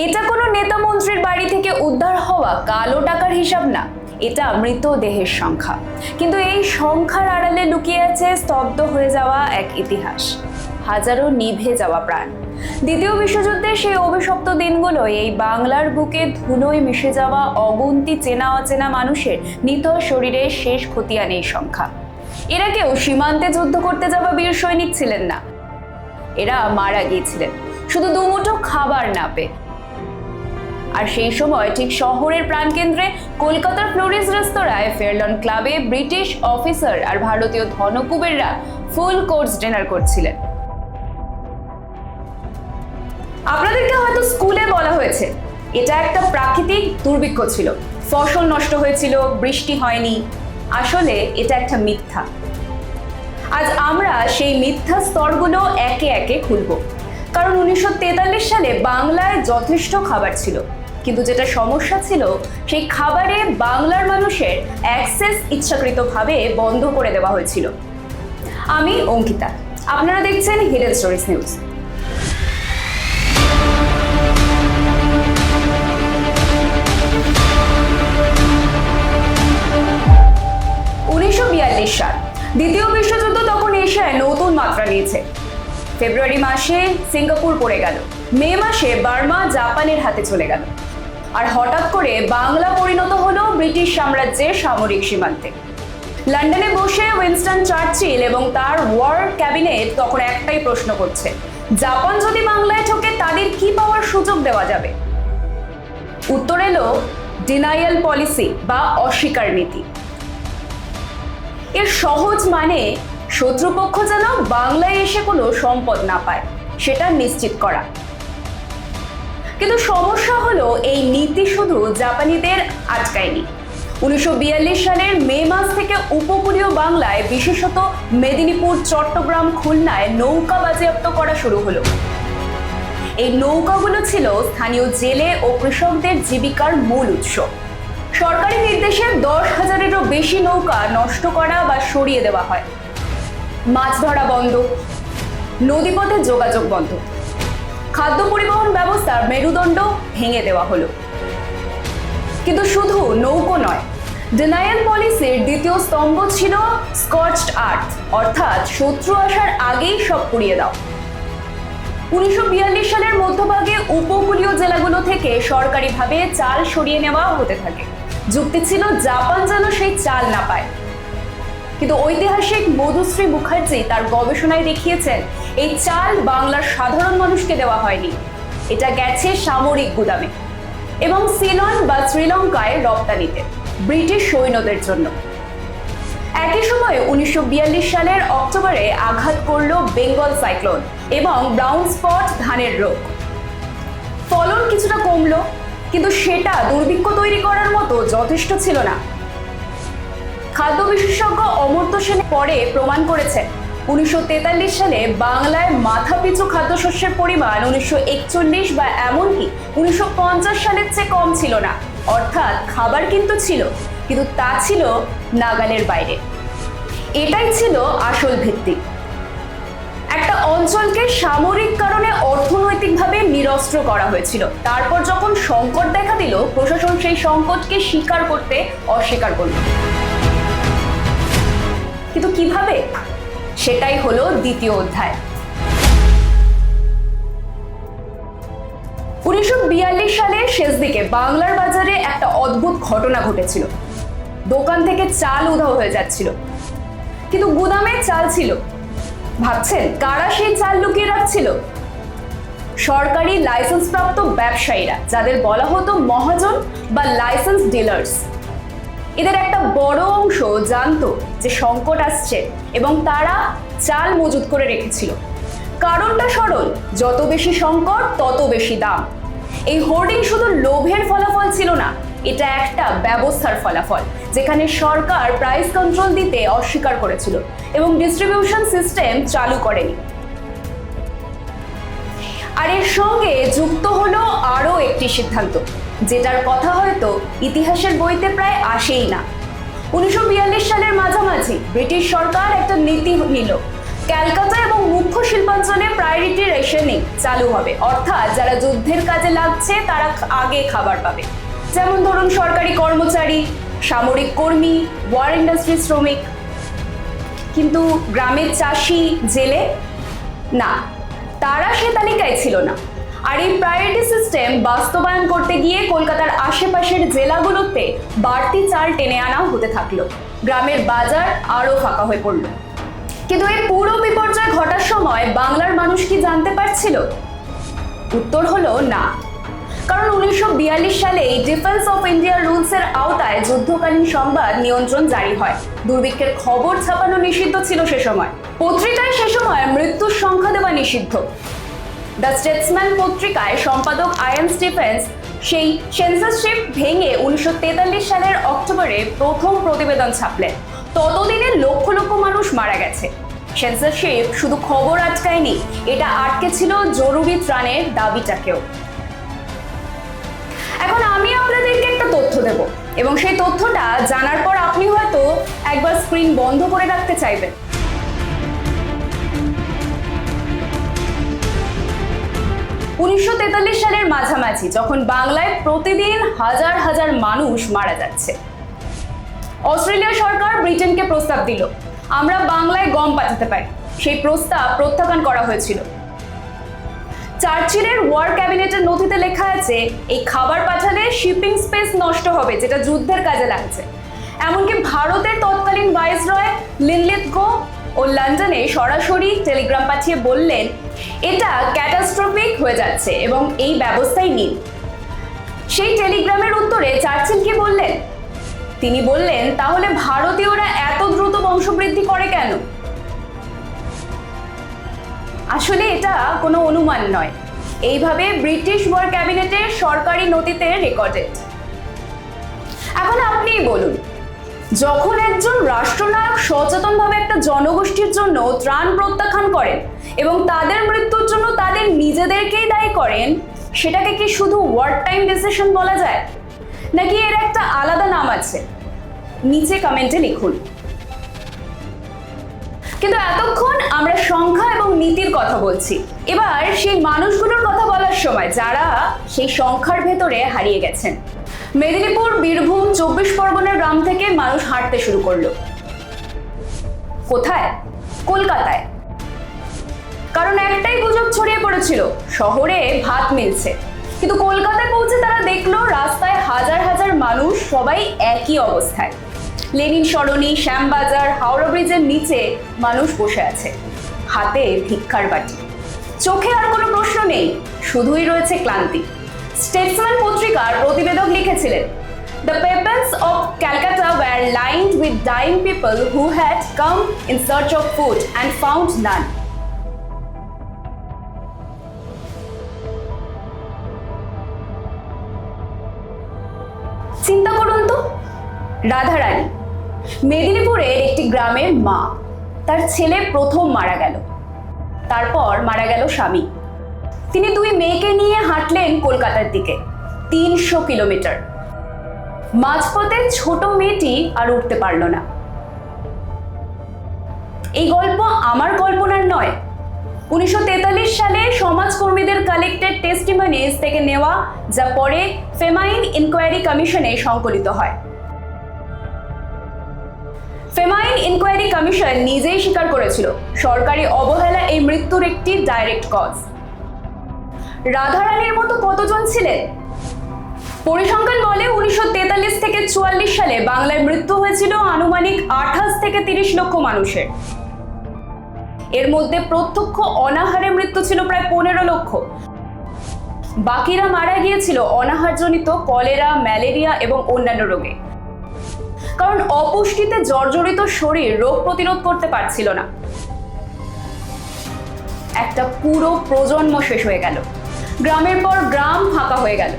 এটা কোনো নেতা মন্ত্রীর বাড়ি থেকে উদ্ধার হওয়া কালো টাকার হিসাব না, এটা মৃতদেহের সংখ্যা। কিন্তু এই সংখ্যার আড়ালে লুকিয়ে আছে স্তব্ধ হয়ে যাওয়া এক ইতিহাস, হাজারো নিভে যাওয়া প্রাণ। দ্বিতীয় বিশ্বযুদ্ধের সেই অভিশপ্ত দিনগুলোয় এই বাংলার বুকে ধুলোয় মিশে যাওয়া অগুন্তি চেনা অচেনা মানুষের নিথর শরীরের শেষ খতিয়ান এই সংখ্যা। এরা কেউ সীমান্তে যুদ্ধ করতে যাওয়া বীর সৈনিক ছিলেন না, এরা মারা গিয়েছিলেন শুধু দুমুঠো খাবার না পেয়ে। আর সেই সময় ঠিক শহরের প্রাণকেন্দ্রে কলকাতার ফ্লোরিস রেস্তোরাঁয় ফেয়ারলন ক্লাবে ব্রিটিশ অফিসার আর ভারতীয় ধনকুবেররা ফুল কোর্স ডিনার করছিলেন। আপনাদেরকে হয়তো স্কুলে বলা হয়েছে এটা একটা প্রাকৃতিক দুর্ভিক্ষ ছিল, ফসল নষ্ট হয়েছিল, বৃষ্টি হয়নি। আসলে এটা একটা মিথ্যা। আজ আমরা সেই মিথ্যা স্তরগুলো একে একে খুলব। কারণ 1943 সালে বাংলায় যথেষ্ট খাবার ছিল, কিন্তু যেটা সমস্যা ছিল সেই খাবারে বাংলার মানুষের অ্যাক্সেস ইচ্ছাকৃতভাবে বন্ধ করে দেওয়া হয়েছিল। আমি অঙ্কিতা, আপনারা দেখছেন হিডেন স্টোরিজ নিউজ। 1942 সাল, দ্বিতীয় বিশ্বযুদ্ধ তখন এশিয়ায় নতুন মাত্রা নিয়েছে। ফেব্রুয়ারি মাসে সিঙ্গাপুর পড়ে গেল, মে মাসে বার্মা জাপানের হাতে চলে গেল, আর হঠাৎ করে বাংলা পরিণত হলো ব্রিটিশ সাম্রাজ্যের সামরিক সীমান্তে। লন্ডনে বসে উইনস্টন চার্চিল এবং তার ওয়ার ক্যাবিনেট তখন একটাই প্রশ্ন করছে, জাপান যদি বাংলায় ঠকে তাদের কি পাওয়ার সুযোগ দেওয়া যাবে? উত্তর এলো ডিনায়াল পলিসি বা অস্বীকার নীতি। এর সহজ মানে শত্রুপক্ষ যেন বাংলায় এসে কোনো সম্পদ না পায়, সেটা নিশ্চিত করা। কিন্তু সমস্যা হলো এই নীতি শুধু জাপানিদের আটকায়নি। 1942 সালের মে মাস থেকে উপকূলীয় বাংলায়, বিশেষত মেদিনীপুর, চট্টগ্রাম, খুলনায় নৌকা বাজেয়াপ্ত করা শুরু হলো। এই নৌকাগুলো ছিল স্থানীয় জেলে ও কৃষকদের জীবিকার মূল উৎস। সরকারি নির্দেশে 10,000-এরও বেশি নৌকা নষ্ট করা বা সরিয়ে দেওয়া হয়। মাছ ধরা বন্ধ, নদীপথে যোগাযোগ বন্ধ, খাদ্য পরিবহন ব্যবস্থার মেরুদণ্ড ভেঙে দেওয়া হলো। কিন্তু শুধু নৌকো নয়, ডিনায়াল পলিসির দ্বিতীয় স্তম্ভ ছিল স্কচড আর্থ, অর্থাৎ শত্রু আসার আগেই সব পুড়িয়ে দাও। 1942 সালের মধ্যভাগে উপকূলীয় জেলাগুলো থেকে সরকারিভাবে চাল সরিয়ে নেওয়া হতে থাকে। যুক্তি ছিল জাপান যেন সেই চাল না পায়। কিন্তু ঐতিহাসিক মধুশ্রী মুখার্জি তার গবেষণায় দেখিয়েছেন এই চাল বাংলার সাধারণ মানুষকে দেওয়া হয়নি, এটা গেছে সামরিক গুদামে এবং সিলন বা শ্রীলঙ্কায় রপ্তানিতে ব্রিটিশ সৈন্যদের জন্য। একই সময়ে 1942 সালের অক্টোবরে আঘাত করল বেঙ্গল সাইক্লোন এবং ব্রাউন স্পট ধানের রোগ। ফলন কিছুটা কমলো, কিন্তু সেটা দুর্ভিক্ষ তৈরি করার মতো যথেষ্ট ছিল না। খাদ্য বিশেষজ্ঞ অমর্ত্য সেন পরে প্রমাণ করেছেন 1943 সালে বাংলায় মাথাপিছু খাদ্যশস্যের পরিমাণ 1941 বা এমনকি 1950 সালের চেয়ে কম ছিল না। অর্থাৎ খাবার কিন্তু ছিল, কিন্তু তা ছিল নাগালের বাইরে। এটাই ছিল আসল ভিত্তি। একটা অঞ্চলকে সামরিক কারণে অর্থনৈতিকভাবে নিরস্ত্র করা হয়েছিল। তারপর যখন সংকট দেখা দিল, প্রশাসন সেই সংকটকে স্বীকার করতে অস্বীকার করল। কিন্তু কিভাবে? সেটাই হলো দ্বিতীয় অধ্যায়। 1942 সালের শেষ দিকে বাংলার বাজারে একটা অদ্ভুত ঘটনা ঘটেছিল। দোকান থেকে চাল উধাও হয়ে যাচ্ছিল, কিন্তু গুদামে চাল ছিল। ভাবছেন কারা সেই চাল লুকিয়ে রাখছিল? সরকারি লাইসেন্সপ্রাপ্ত ব্যবসায়ীরা, যাদের বলা হতো মহাজন বা লাইসেন্স ডিলার্স। এদের একটা বড় অংশ জানতো যে সংকট আসছে এবং তারা চাল মজুত করে রেখেছিল। কারণটা সরল, যত বেশি সংকট তত বেশি দাম। এই হোর্ডিং শুধু লোভের ফলাফল ছিল না, এটা একটা ব্যবস্থার ফলাফল, যেখানে সরকার প্রাইস কন্ট্রোল দিতে অস্বীকার করেছিল এবং ডিস্ট্রিবিউশন সিস্টেম চালু করেনি। আর এর সঙ্গে যুক্ত হলো আরো একটি সিদ্ধান্ত, যেটার কথা হয়তো ইতিহাসের বইতে প্রায় আসেই না। 1942 সালের মাঝামাঝি ব্রিটিশ সরকার একটা নীতি নিল, ক্যালকাটা এবং মুখ্য শিল্পাঞ্চলে প্রায়োরিটি রেশনিং চালু হবে, অর্থাৎ যারা যুদ্ধের কাজে লাগছে তারা আগে খাবার পাবে। যেমন ধরুন সরকারি কর্মচারী, সামরিক কর্মী, ওয়ার ইন্ডাস্ট্রি শ্রমিক। কিন্তু গ্রামের চাষি, জেলে না, তারা সে তালিকায় ছিল না। আর এই প্রায়োরিটি সিস্টেম বাস্তবায়ন করতে গিয়ে কলকাতার আশেপাশের জেলাগুলোতে বাড়তি চাল টেনে আনা হতে থাকলো। গ্রামের বাজার আরো ফাঁকা হয়ে পড়লো। কিন্তু এই পুরো বিপর্যয় ঘটার সময় বাংলার মানুষ কি জানতে পারছিল? উত্তর হলো না। কারণ 1942 সালে ডিফেন্স অফ ইন্ডিয়া রুলসের আওতায় যুদ্ধকালীন সংবাদ নিয়ন্ত্রণ জারি হয়। দুর্ভিক্ষের খবর ছাপানো নিষিদ্ধ ছিল সে সময়। পত্রিকায় সে সময় মৃত্যুর সংখ্যা দেওয়া নিষিদ্ধ। দ্য স্টেটসম্যান পত্রিকায় সম্পাদক আয়ান স্টিফেন্স সেই সেন্সরশিপ ভেঙে 1943 সালের অক্টোবরে প্রথম প্রতিবেদন ছাপলেন। ততদিনে লক্ষ লক্ষ মানুষ মারা গেছে। সেন্সরশিপ শুধু খবর আটকায়নি, এটা আটকে ছিল জরুরি ত্রাণের দাবিটাকেও। এখন আমি আপনাদেরকে একটা তথ্য দেব, এবং সেই তথ্যটা জানার পর আপনি হয়তো একবার স্ক্রিন বন্ধ করে রাখতে চাইবেন। 1943 সালের মাঝামাঝি, যখন বাংলায় প্রতিদিন হাজার হাজার মানুষ মারা যাচ্ছে, অস্ট্রেলিয়া সরকার ব্রিটেনকে প্রস্তাব দিল আমরা বাংলায় গম পাঠাতে পারি। সেই প্রস্তাব প্রত্যাখ্যান করা হয়েছিল। চার্চিলের ওয়ার ক্যাবিনেটের নথিতে লেখা আছে এই খাবার পাঠালে শিপিং স্পেস নষ্ট হবে, যেটা যুদ্ধের কাজে লাগছে। এমনকি ভারতের তৎকালীন ভাইসরয় লিনলিথগো ও লন্ডনে সরাসরি টেলিগ্রাম পাঠিয়ে বললেন এটা ক্যাটাস্ট্রফিক হয়ে যাচ্ছে এবং এই ব্যবস্থাই নিন। সেই টেলিগ্রামের উত্তরে চার্চিল কি বললেন? তিনি বললেন তাহলে ভারতীয়রা এত দ্রুত বংশবৃদ্ধি করে কেন? আসলে এটা কোনো অনুমান নয়, এইভাবে ব্রিটিশ ওয়ার ক্যাবিনেটের সরকারি নথিতে রেকর্ডেড। এখন আপনিই বলুন, যখন একজন রাষ্ট্রনায়ক সচেতনভাবে একটা জনগোষ্ঠীর জন্য ত্রাণ প্রত্যাখ্যান করেন এবং তাদের মৃত্যুর জন্য তাদের নিজেদেরকেই দায়ী করেন, সেটাকে কি শুধু ওয়ার টাইম ডিসিশন বলা যায়, নাকি এর একটা আলাদা নাম আছে? নিচে কমেন্টে লিখুন। কিন্তু এতক্ষণ আমরা সংখ্যা এবং নীতির কথা বলছি, এবার সেই মানুষগুলোর কথা বলার সময় যারা সেই সংখ্যার ভেতরে হারিয়ে গেছেন। মেদিনীপুর, বীরভূম, 24 পরগনার গ্রাম থেকে মানুষ হাঁটতে শুরু করলো। কোথায়? কলকাতায়। কারণ একটাই গুজব ছড়িয়ে পড়েছিল, শহরে ভাত মিলছে। কিন্তু কলকাতায় পৌঁছে তারা দেখলো রাস্তায় হাজার হাজার মানুষ, সবাই একই অবস্থায়। লেনিন সরণি, শ্যামবাজার, হাওড়া ব্রিজের নিচে মানুষ বসে আছে, হাতে ভিক্ষার বাটি। চোখে আর কোনো প্রশ্ন নেই, শুধুই রয়েছে ক্লান্তি। স্টেটসম্যান পত্রিকার প্রতিবেদক লিখেছিলেন, The pavements of Calcutta were lined with dying people who had come in search of food and found none. চিন্তা করুন তো, রাধারানী মেদিনীপুরের একটি গ্রামের মা, তার ছেলে প্রথম মারা গেল, তারপর মারা গেল স্বামী। তিনি দুই মেয়েকে নিয়ে হাঁটলেন কলকাতার দিকে 300 কিলোমিটার। মাঝপথে ছোট মেয়েটি আর উঠতে পারল না। এই গল্প আমার কল্পনার নয়, 1943 সালে সমাজকর্মীদের কালেক্টেড টেস্টিমনিজ থেকে নেওয়া, যা পরে ফেমাইন ইনকোয়ারি কমিশনে সংকলিত হয়। ফেমাইন ইনকোয়ারি কমিশন নিজেই স্বীকার করেছিল সরকারি অবহেলা এই মৃত্যুর একটি ডাইরেক্ট কজ। রাধারানীর মতো কতজন ছিলেন? পরিসংখ্যান বলে 1943 থেকে 44 সালে বাংলায় মৃত্যু হয়েছিল আনুমানিক 28 থেকে 30 লক্ষ মানুষের। এর মধ্যে প্রত্যক্ষ অনাহারে মৃত্যু ছিল প্রায় 15 লক্ষ। বাকিরা মারা গিয়েছিল অনাহারজনিত কলেরা, ম্যালেরিয়া এবং অন্যান্য রোগে। কারণ অপুষ্টিতে জর্জরিত শরীর রোগ প্রতিরোধ করতে পারছিল না। একটা পুরো প্রজন্ম শেষ হয়ে গেল। গ্রামের পর গ্রাম ফাঁকা হয়ে গেল।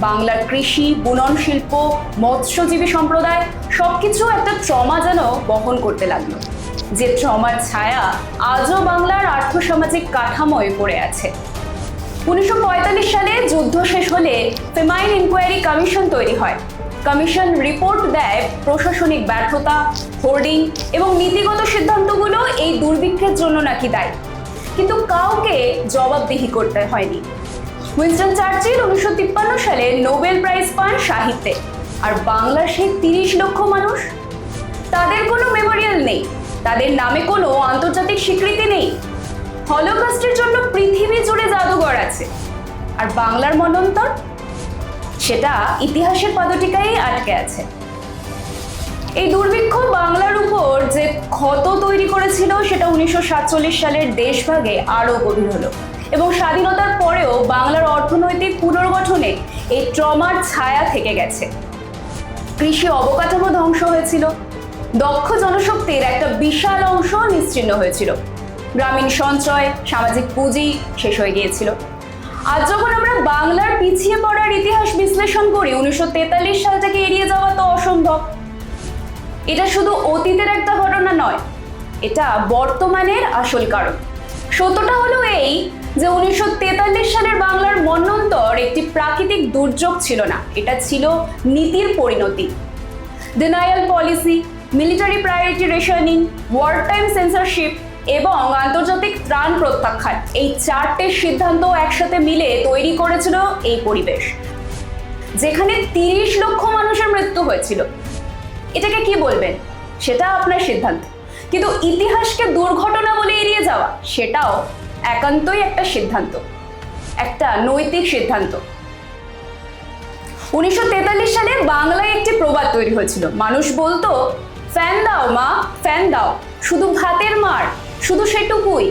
বাংলার কৃষি, বুনন শিল্প, মৎস্যজীবী সম্প্রদায় সবকিছু একটা ট্রমা যেন বহন করতে লাগলো, যে ট্রমার ছায়া আজও বাংলার আর্থসামাজিক কাঠামোয় পড়ে আছে। 1945 সালে যুদ্ধ শেষ হলে ফেমাইন ইনকোয়ারি কমিশন তৈরি হয়। কমিশন রিপোর্ট দেয় প্রশাসনিক ব্যর্থতা, হোর্ডিং এবং নীতিগত সিদ্ধান্তগুলো এই দুর্ভিক্ষের জন্য নাকি দায়ী, কিন্তু কাউকে জবাবদিহি করতে হয়নি। উইনস্টন চার্চিল 1953 সালে নোবেল প্রাইজ পান সাহিত্যে, আর বাংলার সেই 30 লক্ষ মানুষ, তাদের কোনো মেমোরিয়াল নেই, তাদের নামে কোনো আন্তর্জাতিক স্বীকৃতি নেই। হলোকস্টের জন্য পৃথিবী জুড়ে জাদুঘর আছে, আর বাংলার মনন্তর সেটা ইতিহাসের পাদটিকায় আটকে আছে। এই দুর্ভিক্ষ বাংলার উপর যে ক্ষত তৈরি করেছিল সেটা 1947 সালের দেশভাগে আরো গভীর হলো, এবং স্বাধীনতার পরেও বাংলার অর্থনৈতিক পুনর্গঠনে এই ট্রমার ছায়া থেকে গেছে। কৃষি অবকাঠামো ধ্বংস হয়েছিল, দক্ষ জনশক্তির একটা বিশাল অংশ নিশ্চিহ্ন হয়েছিল, গ্রামীণ সঞ্চয়, সামাজিক পুঁজি শেষ হয়ে গিয়েছিল। আজ যখন আমরা বাংলার পিছিয়ে পড়ার ইতিহাস বিশ্লেষণ করি, 1943 সালটাকে এড়িয়ে যাওয়া তো অসম্ভব। এটা শুধু অতীতের একটা ঘটনা নয়, এটা বর্তমানের আসল কারণ। সত্যটা হলো এই যে 1943 সালের বাংলার মন্বন্তর একটি প্রাকৃতিক দুর্যোগ ছিল না, এটা ছিল নীতির পরিণতি। Denial policy, military priority rationing, war time censorship এবং আন্তর্জাতিক ত্রাণ প্রত্যাখ্যান, এই 4টে সিদ্ধান্ত একসাথে মিলে তৈরি করেছিল এই পরিবেশ, যেখানে 30 লক্ষ মানুষের মৃত্যু হয়েছিল। এটাকে কি বলবেন সেটা আপনার সিদ্ধান্ত, কিন্তু ইতিহাসকে দুর্ঘটনা বলে এড়িয়ে যাওয়া সেটাও একান্তই একটা সিদ্ধান্ত, একটা নৈতিক সিদ্ধান্ত। 1943 সালে বাংলায় একটি প্রবাদ তৈরি হয়েছিল। মানুষ বলতো, ফ্যান দাও মা, ফ্যান দাও, শুধু ভাতের মার, শুধু সেটুকুই।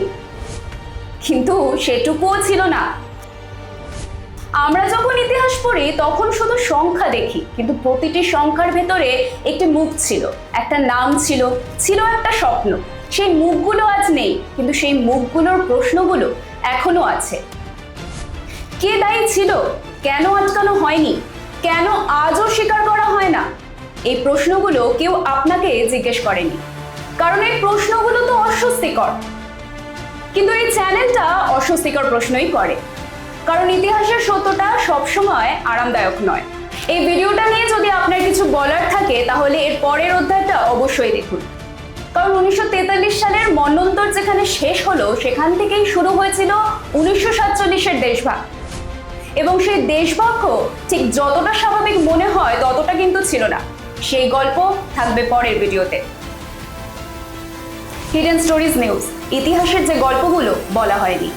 কিন্তু সেটুকুও ছিল না। আমরা যখন ইতিহাস পড়ি তখন শুধু সংখ্যা দেখি, কিন্তু প্রতিটি সংখ্যার ভেতরে একটি মুখ ছিল, একটা নাম ছিল, ছিল একটা স্বপ্ন। সেই মুখগুলো আজ নেই, কিন্তু সেই মুখগুলোর প্রশ্নগুলো এখনো আছে। কে দায়ী ছিল? কেন আটকানো হয়নি? কেন আজও স্বীকার করা হয় না? এই প্রশ্নগুলো কেউ আপনাকে জিজ্ঞেস করেনি, কারণ এই প্রশ্নগুলো তো অস্বস্তিকর। কিন্তু এই চ্যানেলটা অস্বস্তিকর প্রশ্নই করে, কারণ ইতিহাসের সত্যটা সবসময় আরামদায়ক নয়। এই ভিডিওটা নিয়ে যদি আপনার কিছু বলার থাকে তাহলে এর পরের অধ্যায়টা অবশ্যই দেখুন, কারণ 1943 সালের মন্বন্তর যেখানে শেষ হলো সেখান থেকেই শুরু হয়েছিল 1947-এর দেশভাগ, এবং সেই দেশভাগও ঠিক যতটা স্বাভাবিক মনে হয় ততটা কিন্তু ছিল না। সেই গল্প থাকবে পরের ভিডিওতে। হিডেন স্টোরিজ নিউজ, ইতিহাসের যে গল্পগুলো বলা হয়নি।